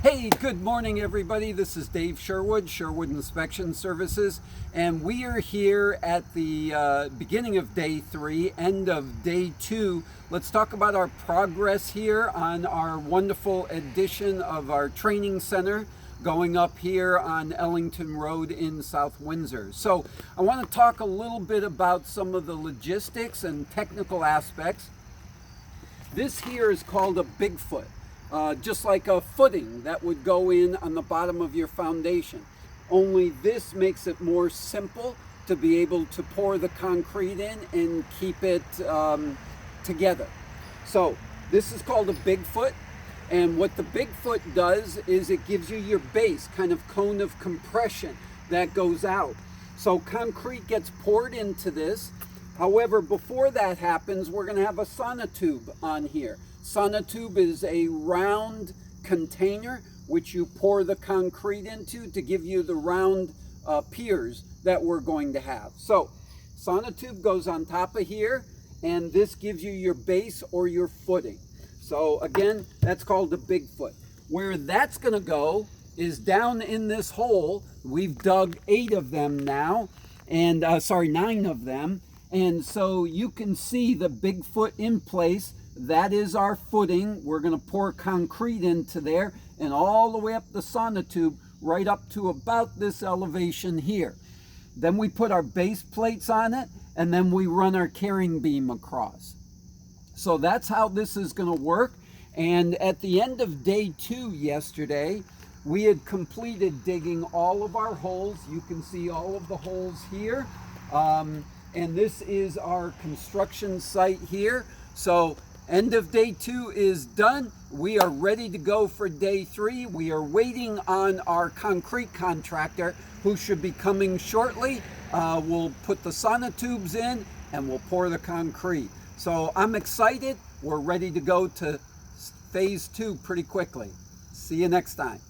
Hey, good morning everybody. This is Dave Sherwood, Sherwood Inspection Services, and we are here at the beginning of day 3, end of day 2. Let's talk about our progress here on our wonderful addition of our training center going up here on Ellington Road in South Windsor. So I want to talk a little bit about some of the logistics and technical aspects. This here is called a Bigfoot. Just like a footing that would go in on the bottom of your foundation. Only this makes it more simple to be able to pour the concrete in and keep it together. So this is called a Bigfoot, and what the Bigfoot does is it gives you your base, kind of cone of compression that goes out. So concrete gets poured into this. However, before that happens, we're going to have a sonotube on here. Sonotube is a round container which you pour the concrete into to give you the round piers that we're going to have. So sonotube goes on top of here, and this gives you your base or your footing. So again, that's called a Bigfoot. Where that's going to go is down in this hole. We've dug 8 of them now, and 9 of them. And so you can see the Bigfoot in place. That is our footing. We're going to pour concrete into there and all the way up the sonotube right up to about this elevation here. Then we put our base plates on it, and then we run our carrying beam across. So that's how this is going to work. And at the end of day 2 yesterday, we had completed digging all of our holes. You can see all of the holes here. And this is our construction site here. So end of day 2 is done. We are ready to go for day 3. We are waiting on our concrete contractor, who should be coming shortly. We'll put the sonotubes in and we'll pour the concrete. So I'm excited. We're ready to go to phase 2 pretty quickly. See you next time.